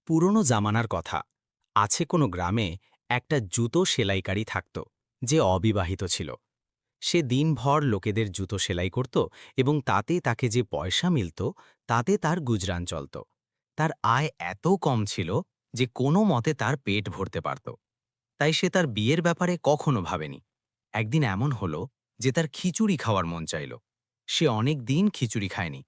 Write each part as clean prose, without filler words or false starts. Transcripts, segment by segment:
পুরনো জামানার কথা। আছে কোনো গ্রামে একটা জুতো সেলাইকারী থাকত, যে অবিবাহিত ছিল। সে দিনভর লোকেদের জুতো সেলাই করত এবং তাতে তাকে যে পয়সা মিলত, তাতে তার গুজরান চলত। তার আয় এত কম ছিল যে কোনো মতে তার পেট ভরতে পারত। তাই সে তার বিয়ের ব্যাপারে কখনো ভাবেনি। একদিন এমন হলো যে তার খিচুড়ি খাওয়ার মন চাইল। সে অনেক দিন খিচুড়ি খায়নি।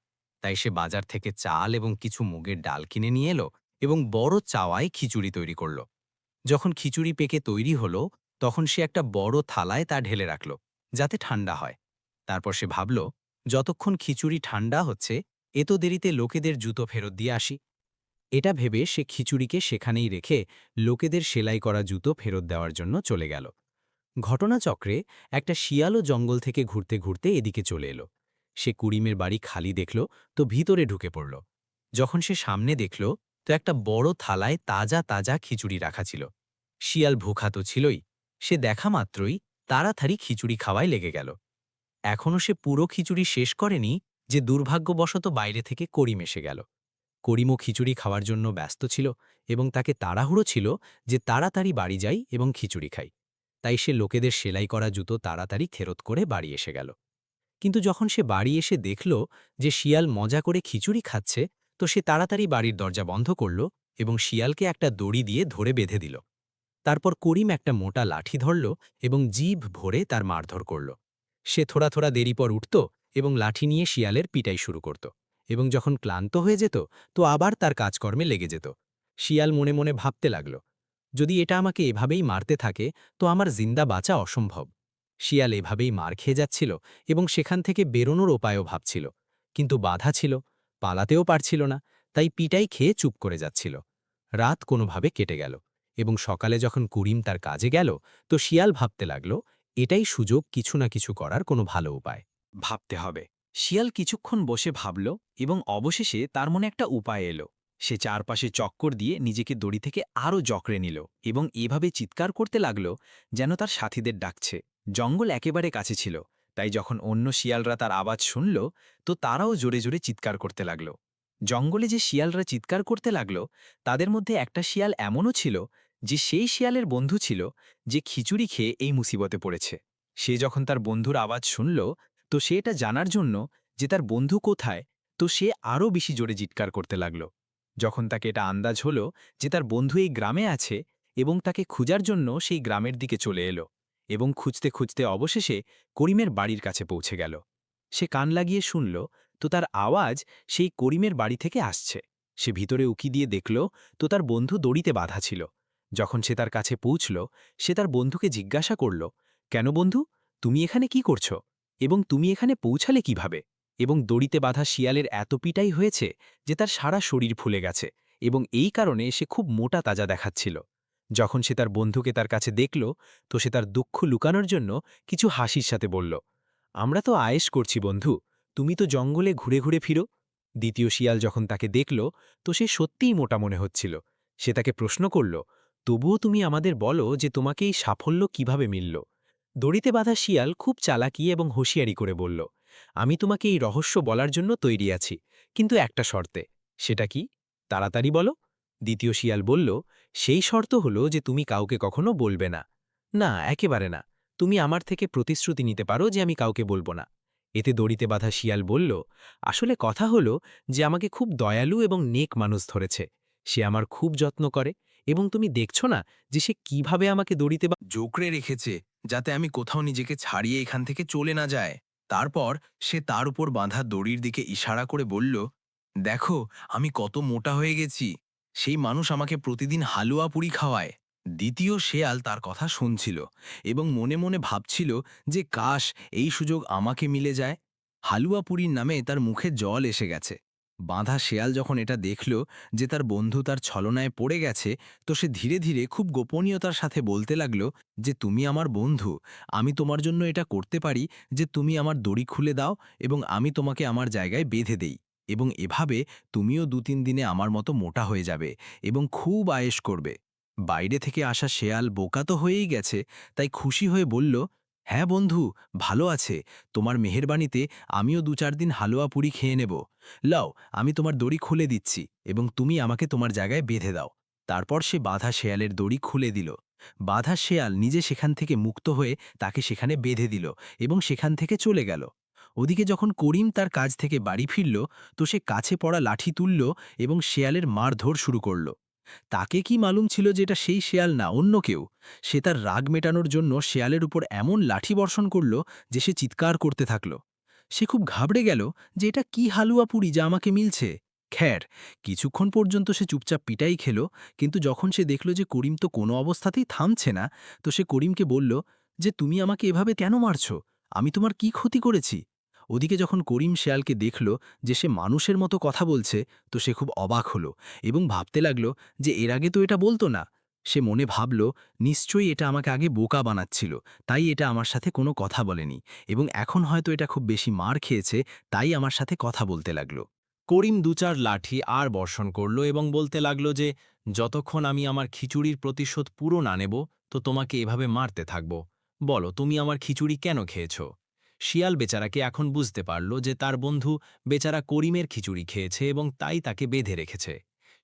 তাই সে বাজার থেকে চাল এবং কিছু মুগের ডাল কিনে নিয়ে এলো এবং বড় চাওয়ায় খিচুড়ি তৈরি করল। যখন খিচুড়ি পেকে তৈরি হলো, তখন সে একটা বড় থালায় তা ঢেলে রাখল, যাতে ঠান্ডা হয়। তারপর সে ভাবল, যতক্ষণ খিচুড়ি ঠান্ডা হচ্ছে, এত দেরিতে লোকেদের জুতো ফেরত দিয়ে আসি। এটা ভেবে সে খিচুড়িকে সেখানেই রেখে লোকেদের সেলাই করা জুতো ফেরত দেওয়ার জন্য চলে গেল। ঘটনাচক্রে একটা শিয়ালও জঙ্গল থেকে ঘুরতে ঘুরতে এদিকে চলে এলো। সে কুড়িমের বাড়ি খালি দেখল, তো ভিতরে ঢুকে পড়ল। যখন সে সামনে দেখল, তো একটা বড় থালায় তাজা তাজা খিচুড়ি রাখা ছিল। শিয়াল ভুখা তো ছিলই, সে দেখা মাত্রই তাড়াতাড়ি খিচুড়ি খাওয়ায় লেগে গেল। এখনও সে পুরো খিচুড়ি শেষ করেনি যে দুর্ভাগ্যবশত বাইরে থেকে করিম এসে গেল। করিমও খিচুড়ি খাওয়ার জন্য ব্যস্ত ছিল এবং তাকে তাড়াহুড়ো ছিল যে তাড়াতাড়ি বাড়ি যাই এবং খিচুড়ি খাই। তাই সে লোকেদের সেলাই করা জুতো তাড়াতাড়ি ফেরত করে বাড়ি এসে গেল। কিন্তু যখন সে বাড়ি এসে দেখল যে শিয়াল মজা করে খিচুড়ি খাচ্ছে, তো সে তাড়াতাড়ি বাড়ির দরজা বন্ধ করল এবং শিয়ালকে একটা দড়ি দিয়ে ধরে বেঁধে দিল। তারপর করিম একটা মোটা লাঠি ধরল এবং জিভ ভরে তার মারধর করল। সে থোড়া থোড়া দেরি পর উঠত এবং লাঠি নিয়ে শিয়ালের পিটাই শুরু করত, এবং যখন ক্লান্ত হয়ে যেত, তো আবার তার কাজকর্মে লেগে যেত। শিয়াল মনে মনে ভাবতে লাগল, যদি এটা আমাকে এভাবেই মারতে থাকে, তো আমার জিন্দা বাঁচা অসম্ভব। শিয়াল এভাবেই মার খেয়ে যাচ্ছিল এবং সেখান থেকে বেরোনোর উপায়ও ভাবছিল, কিন্তু বাধা ছিল, পালাতেও পারছিল না। তাই পিটাই খেয়ে চুপ করে যাচ্ছিল। রাত কোনোভাবে কেটে গেল এবং সকালে যখন করিম তার কাজে গেল, তো শিয়াল ভাবতে লাগল, এটাই সুযোগ কিছু না কিছু করার কোনো ভালো উপায় ভাবতে হবে। শিয়াল কিছুক্ষণ বসে ভাবল এবং অবশেষে তার মনে একটা উপায় এলো। সে চারপাশে চক্কর দিয়ে নিজেকে দড়ি থেকে আরও জকড়ে নিল এবং এভাবে চিৎকার করতে লাগল যেন তার সাথীদের ডাকছে। জঙ্গল একেবারে কাছে ছিল, তাই যখন অন্য শিয়ালরা তার আওয়াজ শুনল, তো তারাও জোরে জোরে চিৎকার করতে লাগল। জঙ্গলে যে শিয়ালরা চিৎকার করতে লাগল, তাদের মধ্যে একটা শিয়াল এমনও ছিল যে সেই শিয়ালের বন্ধু ছিল, যে খিচুড়ি খেয়ে এই মুসিবতে পড়েছে। সে যখন তার বন্ধুর আওয়াজ শুনল, তো সে এটা জানার জন্য যে তার বন্ধু কোথায়, তো সে আরও বেশি জোরে চিৎকার করতে লাগল। যখন তাকে এটা আন্দাজ হলো যে তার বন্ধু এই গ্রামে আছে এবং তাকে খুঁজার জন্য সেই গ্রামের দিকে চলে এলো, এবং খুঁজতে খুঁজতে অবশেষে করিমের বাড়ির কাছে পৌঁছে গেল। সে কান লাগিয়ে শুনল, তো তার আওয়াজ সেই করিমের বাড়ি থেকে আসছে। সে ভিতরে উকি দিয়ে দেখল, তো তার বন্ধু দড়িতে বাঁধা ছিল। যখন সে তার কাছে পৌঁছল, সে তার বন্ধুকে জিজ্ঞাসা করল, কেন বন্ধু, তুমি এখানে কি করছো এবং তুমি এখানে পৌঁছালে কিভাবে? এবং দড়িতে বাঁধা শিয়ালের এত পিটাই হয়েছে যে তার সারা শরীর ফুলে গেছে এবং এই কারণে সে খুব মোটা তাজা দেখাচ্ছিল। যখন সে তার বন্ধুকে তার কাছে দেখল, তো সে তার দুঃখ লুকানোর জন্য কিছু হাসির সাথে বলল, আমরা তো আয়েশ করছি বন্ধু, তুমি তো জঙ্গলে ঘুরে ঘুরে ফিরো। দ্বিতীয় শিয়াল যখন তাকে দেখল, তো সে সত্যিই মোটা মনে হচ্ছিল। সে তাকে প্রশ্ন করল, তবুও তুমি আমাদের বলো যে তোমাকে এই সাফল্য কিভাবে মিলল? দড়িতে বাঁধা শিয়াল খুব চালাকি এবং হুঁশিয়ারি করে বলল, আমি তোমাকে এই রহস্য বলার জন্য তৈরি আছি, কিন্তু একটা শর্তে। সেটা কি? তাড়াতাড়ি বলো। দ্বিতীয় শিয়াল বলল, সেই শর্ত হলো যে তুমি কাউকে কখনো বলবে না। না, একেবারে না। তুমি আমার থেকে প্রতিশ্রুতি নিতে পারো যে আমি কাউকে বলবো না। এতে দড়িতে বাঁধা শিয়াল বলল, আসলে কথা হলো যে আমাকে খুব দয়ালু এবং নেক মানুষ ধরেছে। সে আমার খুব যত্ন করে এবং তুমি দেখছো না যে সে কিভাবে আমাকে দড়িতে জোকড়ে রেখেছে, যাতে আমি কোথাও নিজেকে ছাড়িয়ে এখান থেকে চলে না যায়। তারপর সে তার উপর বাঁধা দড়ির দিকে ইশারা করে বলল, দেখো আমি কত মোটা হয়ে গেছি। সেই মানুষ আমাকে প্রতিদিন হালুয়া পুরি খাওয়ায়। দ্বিতীয় শেয়াল তার কথা শুনছিল এবং মনে মনে ভাবছিল যে কাশ এই সুযোগ আমাকে মিলে যায়। হালুয়া পুরীর নামে তার মুখে জল এসে গেছে। বাঁধা শেয়াল যখন এটা দেখল যে তার বন্ধু তার ছলনায় পড়ে গেছে, তো সে ধীরে ধীরে খুব গোপনীয়তার সাথে বলতে লাগলো যে তুমি আমার বন্ধু, আমি তোমার জন্য এটা করতে পারি যে তুমি আমার দড়ি খুলে দাও এবং আমি তোমাকে আমার জায়গায় বেঁধে দেই, এবং এভাবে তুমিও ২-৩ দিনে আমার মতো মোটা হয়ে যাবে এবং খুব আয়েশ করবে। বাইরে থেকে আসা শেয়াল বোকা তো হয়েই গেছে, তাই খুশি হয়ে বলল, হ্যাঁ বন্ধু, ভালো আছে। তোমার মেহেরবানিতে আমিও ২-৪ দিন হালুয়া পুরি খেয়ে নেব। লাও, আমি তোমার দড়ি খুলে দিচ্ছি এবং তুমি আমাকে তোমার জায়গায় বেঁধে দাও। তারপর সে বাঁধা শেয়ালের দড়ি খুলে দিল। বাঁধা শেয়াল নিজে সেখান থেকে মুক্ত হয়ে তাকে সেখানে বেঁধে দিল এবং সেখান থেকে চলে গেল। ওদিকে যখন করিম তার কাজ থেকে বাড়ি ফিরল, তো সে কাছে পড়া লাঠি তুলল এবং শেয়ালের মারধর শুরু করল। তাকে কি মালুম ছিল যে এটা সেই শেয়াল না, অন্য কেউ। সে তার রাগ মেটানোর জন্য শেয়ালের উপর এমন লাঠি বর্ষণ করল যে সে চিৎকার করতে থাকল। সে খুব ঘাবড়ে গেল যে এটা কি হালুয়া পুরি যা আমাকে মিলছে। খ্যার, কিছুক্ষণ পর্যন্ত সে চুপচাপ পিটাই খেল, কিন্তু যখন সে দেখল যে করিম তো কোনো অবস্থাতেই থামছে না, তো সে করিমকে বলল যে তুমি আমাকে এভাবে কেন মারছ? আমি তোমার কি ক্ষতি করেছি? ওদিকে যখন করিম শেয়ালকে দেখল যে সে মানুষের মতো কথা বলছে, তো সে খুব অবাক হলো এবং ভাবতে লাগলো যে এর আগে তো এটা বলতো না। সে মনে ভাবল, নিশ্চয়ই এটা আমাকে আগে বোকা বানাচ্ছিল, তাই এটা আমার সাথে কোনো কথা বলেনি এবং এখন হয়তো এটা খুব বেশি মার খেয়েছে, তাই আমার সাথে কথা বলতে লাগলো। করিম ২-৪ লাঠি আর বর্ষণ করল এবং বলতে লাগল যে যতক্ষণ আমি আমার খিচুড়ির প্রতিশোধ পুরো না নেব, তো তোমাকে এভাবে মারতে থাকব। বলো, তুমি আমার খিচুড়ি কেন খেয়েছ? শিয়াল বেচারাকে এখন বুঝতে পারল যে তার বন্ধু বেচারা করিমের খিচুড়ি খেয়েছে এবং তাই তাকে বেঁধে রেখেছে।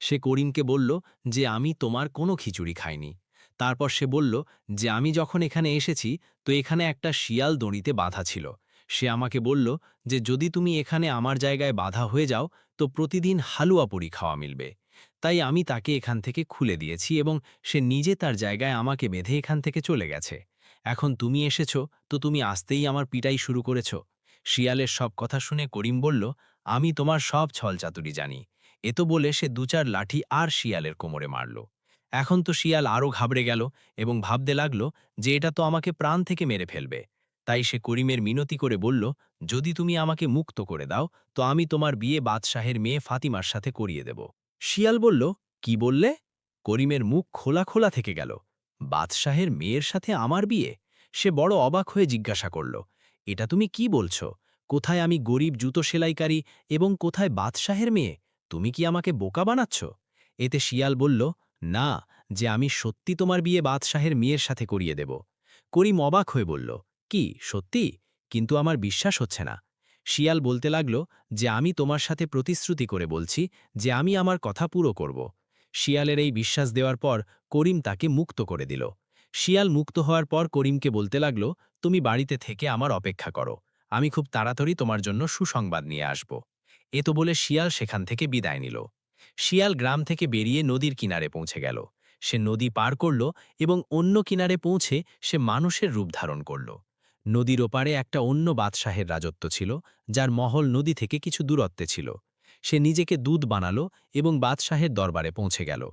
সে করিমকে বলল যে আমি তোমার কোনো খিচুড়ি খাইনি। তারপর সে বলল যে আমি যখন এখানে এসেছি, তো এখানে একটা শিয়াল দড়িতে বাঁধা ছিল। সে আমাকে বলল যে যদি তুমি এখানে আমার জায়গায় বাধা হয়ে যাও, তো প্রতিদিন হালুয়া পুরি খাওয়া মিলবে। তাই আমি তাকে এখান থেকে খুলে দিয়েছি এবং সে নিজে তার জায়গায় আমাকে বেঁধে এখান থেকে চলে গেছে। এখন তুমি এসেছ, তো তুমি আসতেই আমার পিটাই শুরু করেছ। শিয়ালের সব কথা শুনে করিম বলল, আমি তোমার সব ছলচাতুরি জানি। এ তো বলে সে ২-৪ লাঠি আর শিয়ালের কোমরে মারল। এখন তো শিয়াল আরও ঘাবড়ে গেল এবং ভাবতে লাগল যে এটা তো আমাকে প্রাণ থেকে মেরে ফেলবে। তাই সে করিমের মিনতি করে বলল, যদি তুমি আমাকে মুক্ত করে দাও, তো আমি তোমার বিয়ে বাদশাহের মেয়ে ফাতিমার সাথে করিয়ে দেব। শিয়াল বলল, কি বললে? করিমের মুখ খোলা খোলা থেকে গেল। বাদশাহের মেয়ের সাথে আমার বিয়ে? সে বড় অবাক হয়ে জিজ্ঞাসা করল, এটা তুমি কি বলছো? কোথায় আমি গরিব জুতো সেলাইকারী এবং কোথায় বাদশাহের মেয়ে? তুমি কি আমাকে বোকা বানাচ্ছ? এতে শিয়াল বলল, না, যে আমি সত্যি তোমার বিয়ে বাদশাহের মেয়ের সাথে করিয়ে দেব। করিম অবাক হয়ে বলল, কি সত্যি? কিন্তু আমার বিশ্বাস হচ্ছে না। শিয়াল বলতে লাগল যে আমি তোমার সাথে প্রতিশ্রুতি করে বলছি যে আমি আমার কথা পুরো করব। শিয়ালের এই বিশ্বাস দেওয়ার পর করিম তাকে মুক্ত করে দিল। শিয়াল মুক্ত হওয়ার পর করিমকে বলতে লাগল, তুমি বাড়িতে থেকে আমার অপেক্ষা করো, আমি খুব তাড়াতাড়ি তোমার জন্য সুসংবাদ নিয়ে আসব। এ তো বলে শিয়াল সেখান থেকে বিদায় নিল। শিয়াল গ্রাম থেকে বেরিয়ে নদীর কিনারে পৌঁছে গেল। সে নদী পার করল এবং অন্য কিনারে পৌঁছে সে মানুষের রূপ ধারণ করল। নদীর ওপারে একটা অন্য বাদশাহের রাজত্ব ছিল, যার মহল নদী থেকে কিছু দূরত্বে ছিল। সে নিজেকে দুধ বানালো এবং বাদশাহের দরবারে পৌঁছে গেল।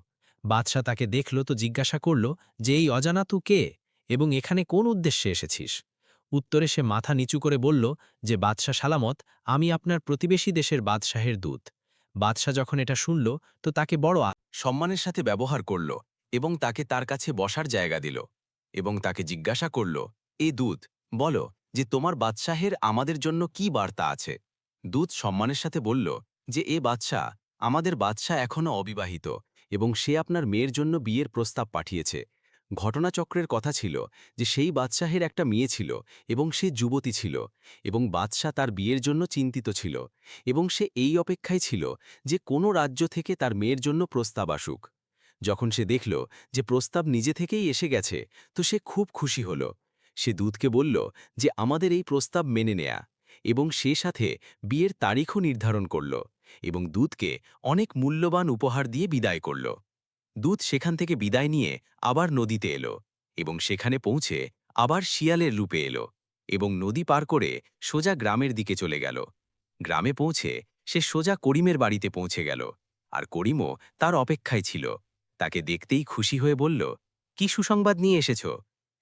বাদশাহ তাকে দেখল তো জিজ্ঞাসা করল যে এই অজানা তু কে এবং এখানে কোন উদ্দেশ্যে এসেছিস? উত্তরে সে মাথা নিচু করে বলল যে বাদশাহ সালামত, আমি আপনার প্রতিবেশী দেশের বাদশাহের দূত। বাদশাহ যখন এটা শুনল, তো তাকে বড় সম্মানের সাথে ব্যবহার করল এবং তাকে তার কাছে বসার জায়গা দিল এবং তাকে জিজ্ঞাসা করল, এ দূত, বলো যে তোমার বাদশাহের আমাদের জন্য কি বার্তা আছে? দূত সম্মানের সাথে বলল যে এ বাদশাহ, আমাদের বাদশাহ এখনও অবিবাহিত এবং সে আপনার মেয়ের জন্য বিয়ের প্রস্তাব পাঠিয়েছে। ঘটনাচক্রের কথা ছিল যে সেই বাদশাহের একটা মেয়ে ছিল এবং সে যুবতী ছিল এবং বাদশাহ তার বিয়ের জন্য চিন্তিত ছিল এবং সে এই অপেক্ষায় ছিল যে কোনো রাজ্য থেকে তার মেয়ের জন্য প্রস্তাব আসুক। যখন সে দেখল যে প্রস্তাব নিজে থেকেই এসে গেছে, তো সে খুব খুশি হল। সে দূতকে বলল যে আমাদের এই প্রস্তাব মেনে নেয়া এবং সে সাথে বিয়ের তারিখও নির্ধারণ করল এবং দূতকে অনেক মূল্যবান উপহার দিয়ে বিদায় করল। দূত সেখান থেকে বিদায় নিয়ে আবার নদীতে এলো এবং সেখানে পৌঁছে আবার শিয়ালের রূপে এলো এবং নদী পার করে সোজা গ্রামের দিকে চলে গেল। গ্রামে পৌঁছে সে সোজা করিমের বাড়িতে পৌঁছে গেল আর করিমও তার অপেক্ষায় ছিল। তাকে দেখতেই খুশি হয়ে বলল, কি সুসংবাদ নিয়ে এসেছ?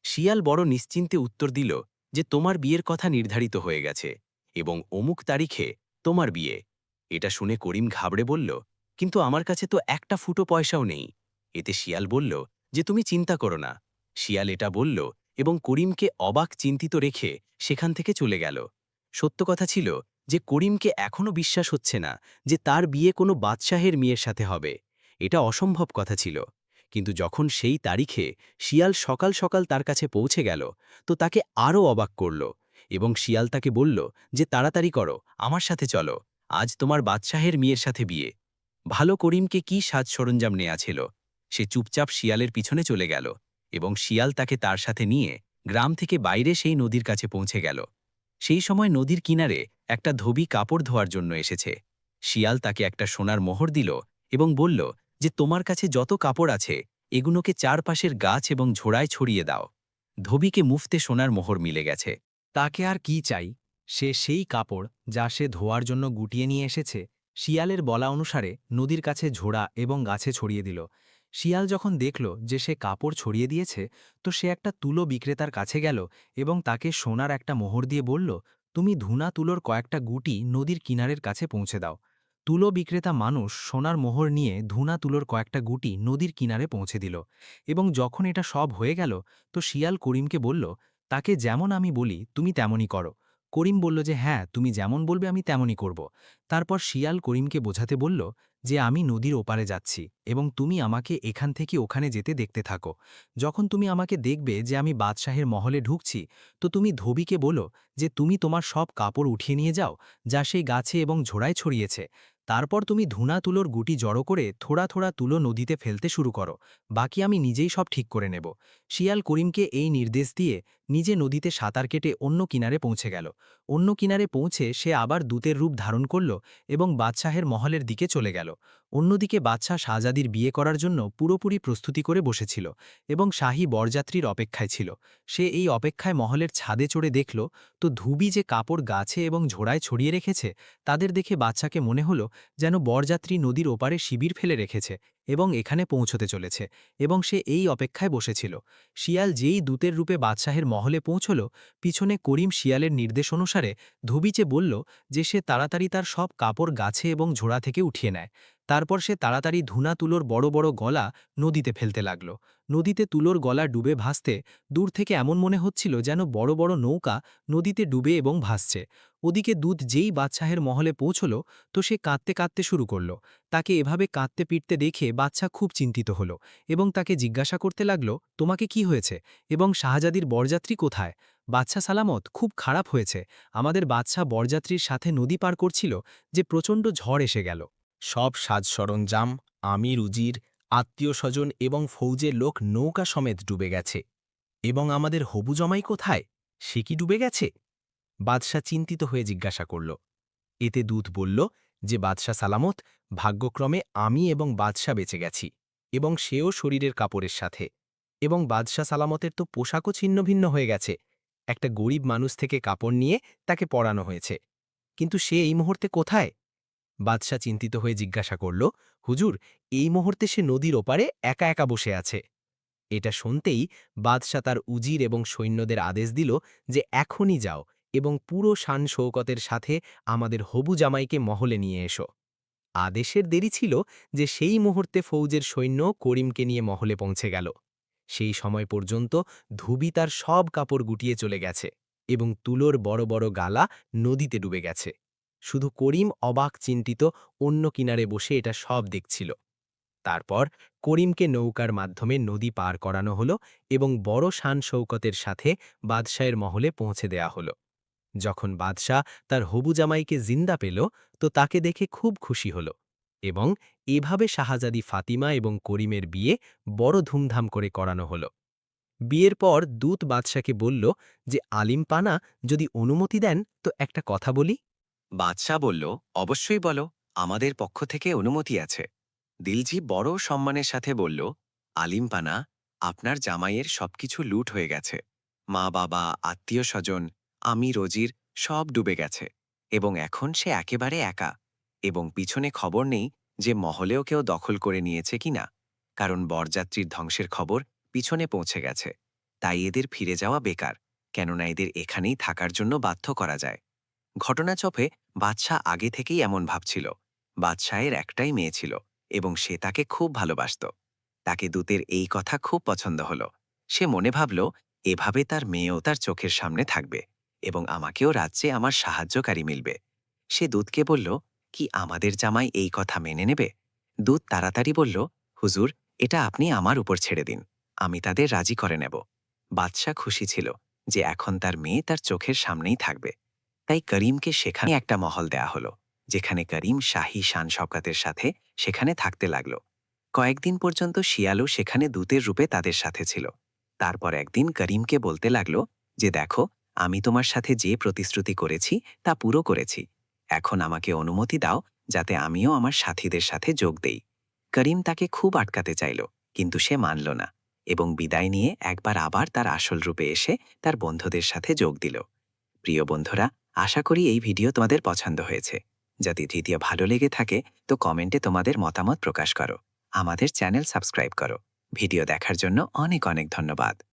শিয়াল বড় নিশ্চিন্তে উত্তর দিল যে তোমার বিয়ের কথা নির্ধারিত হয়ে গেছে এবং অমুক তারিখে তোমার বিয়ে। এটা শুনে করিম ঘাবড়ে বলল, কিন্তু আমার কাছে তো একটা ফুটো পয়সাও নেই। এতে শিয়াল বলল যে তুমি চিন্তা করো না। শিয়াল এটা বলল এবং করিমকে অবাক চিন্তিত রেখে সেখান থেকে চলে গেল। সত্য কথা ছিল যে করিমকে এখনও বিশ্বাস হচ্ছে না যে তার বিয়ে কোনো বাদশাহের মেয়ের সাথে হবে। এটা অসম্ভব কথা ছিল। কিন্তু যখন সেই তারিখে শিয়াল সকাল সকাল তার কাছে পৌঁছে গেল তো তাকে আরও অবাক করল এবং শিয়াল তাকে বলল যে তাড়াতাড়ি করো, আমার সাথে চলো, আজ তোমার বাদশাহের মেয়ের সাথে বিয়ে। ভালো করিমকে কি সাজ সরঞ্জাম নেয়া ছিল। সে চুপচাপ শিয়ালের পিছনে চলে গেল এবং শিয়াল তাকে তার সাথে নিয়ে গ্রাম থেকে বাইরে সেই নদীর কাছে পৌঁছে গেল। সেই সময় নদীর কিনারে একটা ধোবি কাপড় ধোয়ার জন্য এসেছে। শিয়াল তাকে একটা সোনার মোহর দিল এবং বলল যে তোমার কাছে যত কাপড় আছে এগুলোকে চারপাশের গাছ এবং ঝোড়ায় ছড়িয়ে দাও। ধোবিকে মুফতে সোনার মোহর মিলে গেছে। তাকে আর কি চাই? সে সেই কাপড় যা সে ধোয়ার জন্য গুটিয়ে নিয়ে এসেছে শিয়ালের বলা অনুসারে নদীর কাছে ঝোড়া এবং গাছে ছড়িয়ে দিল। শিয়াল যখন দেখল যে সে কাপড় ছড়িয়ে দিয়েছে তো সে একটা তুলো বিক্রেতার কাছে গেল এবং তাকে সোনার একটা মোহর দিয়ে বলল, তুমি ধুনা তুলোর কয়েকটা গুটি নদীর কিনারের কাছে পৌঁছে দাও। তুলো বিক্রেতা মানুষ সোনার মোহর নিয়ে ধুনা তুলোর কয়েকটা গুটি নদীর কিনারে পৌঁছে দিল এবং যখন এটা সব হয়ে গেল তো শিয়াল করিমকে বলল, তাকে যেমন আমি বলি তুমি তেমনই করো। করিম বলল যে হ্যাঁ, তুমি যেমন বলবে আমি তেমনই করব। তারপর শিয়াল করিমকে বোঝাতে বলল যে আমি নদীর ওপারে যাচ্ছি এবং তুমি আমাকে এখান থেকে ওখানে যেতে দেখতে থাকো। যখন তুমি আমাকে দেখবে যে আমি বাদশাহের মহলে ঢুকছি তো তুমি ধোবিকে বলো যে তুমি তোমার সব কাপড় উঠিয়ে নিয়ে যাও যা সেই গাছে এবং ঝোড়ায় ছড়িয়েছে। তারপর তুমি ধুনা তুলোর গুটি জড়ো করে থোড়া থোড়া তুলো নদীতে ফেলতে শুরু করো, বাকি আমি নিজেই সব ঠিক করে নেব। শিয়াল করিমকে এই নির্দেশ দিয়ে নিজে নদীতে সাঁতার কেটে অন্য কিনারে পৌঁছে গেল। অন্য কিনারে পৌঁছে সে আবার দূতের রূপ ধারণ করল এবং বাদশাহের মহলের দিকে চলে গেল। অন্যদিকে বাদশাহ শাহজাদির বিয়ে করার জন্য পুরোপুরি প্রস্তুতি করে বসেছিল এবং শাহী বরযাত্রীর অপেক্ষায় ছিল। সে এই অপেক্ষায় মহলের ছাদে চড়ে দেখল তো ধুবি যে কাপড় গাছে এবং ঝোড়ায় ছড়িয়ে রেখেছে তাদের দেখে বাদশাকে মনে হলো যেন বরযাত্রী নদীর ওপারে শিবির ফেলে রেখেছে এবং এখানে পৌঁছতে চলেছে এবং সে এই অপেক্ষায় বসেছিল। শিয়াল যেই দূতের রূপে বাদশাহের মহলে পৌঁছল পিছনে করিম শিয়ালের নির্দেশ অনুসারে ধুবিচে বলল যে সে তাড়াতাড়ি তার সব কাপড় গাছে এবং ঝোড়া থেকে উঠিয়ে নেয়। তারপর সে তাড়াতাড়ি ধুনা তুলোর বড় বড় গলা নদীতে ফেলতে লাগল। নদীতে তুলোর গলা ডুবে ভাসতে দূর থেকে এমন মনে হচ্ছিল যেন বড় বড় নৌকা নদীতে ডুবে এবং ভাসছে। ওদিকে দুধ যেই বাদশাহের মহলে পৌঁছল তো সে কাঁদতে কাঁদতে শুরু করল। তাকে এভাবে কাঁদতে পিটতে দেখে বাদশা খুব চিন্তিত হল এবং তাকে জিজ্ঞাসা করতে লাগল, তোমাকে কি হয়েছে এবং শাহজাদির বরযাত্রী কোথায়? বাদশা সালামত, খুব খারাপ হয়েছে, আমাদের বাদশা বরযাত্রীর সাথে নদী পার করছিল যে প্রচণ্ড ঝড় এসে গেল। সব সাজ সরঞ্জাম, আমির উজির, আত্মীয় স্বজন এবং ফৌজের লোক নৌকা সমেত ডুবে গেছে। এবং আমাদের হবু জমাই কোথায়? সে কি ডুবে গেছে? বাদশাহ চিন্তিত হয়ে জিজ্ঞাসা করল। এতে দূত বলল যে বাদশাহ সালামত, ভাগ্যক্রমে আমি এবং বাদশাহ বেঁচে গেছি এবং সেও শরীরের কাপড়ের সাথে। এবং বাদশাহ সালামতের তো পোশাকও ছিন্ন ভিন্ন হয়ে গেছে। একটা গরিব মানুষ থেকে কাপড় নিয়ে তাকে পরানো হয়েছে। কিন্তু সে এই মুহূর্তে কোথায়? বাদশাহ চিন্তিত হয়ে জিজ্ঞাসা করল, হুজুর, এই মুহূর্তে সে নদীর ওপারে একা একা বসে আছে। এটা শুনতেই বাদশাহ তার উজির এবং সৈন্যদের আদেশ দিল যে এখনই যাও এবং পুরো শান শৌকতের সাথে আমাদের হবু জামাইকে মহলে নিয়ে এসো। আদেশের দেরি ছিল যে সেই মুহূর্তে ফৌজের সৈন্য করিমকে নিয়ে মহলে পৌঁছে গেল। সেই সময় পর্যন্ত ধুবি তার সব কাপড় গুটিয়ে চলে গেছে এবং তুলোর বড় বড় গালা নদীতে ডুবে গেছে। শুধু করিম অবাক চিন্তিত অন্য কিনারে বসে এটা সব দেখছিল। তারপর করিমকে নৌকার মাধ্যমে নদী পার করানো হলো এবং বড় শান শৌকতের সাথে বাদশাহের মহলে পৌঁছে দেয়া হলো। যখন বাদশাহ তার হবু জামাইকে জিন্দা পেল তো তাকে দেখে খুব খুশি হল এবং এভাবে শাহজাদি ফাতিমা এবং করিমের বিয়ে বড় ধুমধাম করে করানো হলো। বিয়ের পর দূত বাদশাকে বলল যে আলিম পানা যদি অনুমতি দেন তো একটা কথা বলি। বাদশাহ বলল, অবশ্যই বলো, আমাদের পক্ষ থেকে অনুমতি আছে। দিলজি বড় সম্মানের সাথে বলল, আলিমপানা, আপনার জামাইয়ের সবকিছু লুট হয়ে গেছে। মা বাবা, আত্মীয় স্বজন, আমি রোজির সব ডুবে গেছে এবং এখন সে একেবারে একা এবং পিছনে খবর নেই যে মহলেও কেউ দখল করে নিয়েছে কিনা, কারণ বরযাত্রীর ধ্বংসের খবর পিছনে পৌঁছে গেছে। তাই এদের ফিরে যাওয়া বেকার, কেননা এদের এখানেই থাকার জন্য বাধ্য করা যায়। ঘটনাচপে বাদশাহ আগে থেকেই এমন ভাবছিল। বাদশাহের একটাই মেয়ে ছিল এবং সে তাকে খুব ভালোবাসত। তাকে দূতের এই কথা খুব পছন্দ হলো। সে মনে ভাবল এভাবে তার মেয়েও তার চোখের সামনে থাকবে এবং আমাকেও রাজ্যে আমার সাহায্যকারী মিলবে। সে দূতকে বলল, কি আমাদের জামাই এই কথা মেনে নেবে? দূত তাড়াতাড়ি বলল, হুজুর, এটা আপনি আমার উপর ছেড়ে দিন, আমি তাদের রাজি করে নেব। বাদশাহ খুশি ছিল যে এখন তার মেয়ে তার চোখের সামনেই থাকবে। তাই করিমকে সেখানে একটা মহল দেয়া হলো, যেখানে করিম শাহী শান শওকতের সাথে সেখানে থাকতে লাগল। কয়েকদিন পর্যন্ত শিয়ালও সেখানে দূতের রূপে তাদের সাথে ছিল। তারপর একদিন করিমকে বলতে লাগল যে দেখো, আমি তোমার সাথে যে প্রতিশ্রুতি করেছি তা পুরো করেছি। এখন আমাকে অনুমতি দাও যাতে আমিও আমার সাথীদের সাথে যোগ দেই। করিম তাকে খুব আটকাতে চাইল, কিন্তু সে মানল না এবং বিদায় নিয়ে একবার আবার তার আসল রূপে এসে তার বন্ধুদের সাথে যোগ দিল। প্রিয় বন্ধুরা, আশা করি এই ভিডিও তোমাদের পছন্দ হয়েছে। যদি ভিডিও ভালো লেগে থাকে তো কমেন্টে তোমাদের মতামত প্রকাশ করো। আমাদের চ্যানেল সাবস্ক্রাইব করো। ভিডিও দেখার জন্য অনেক অনেক ধন্যবাদ।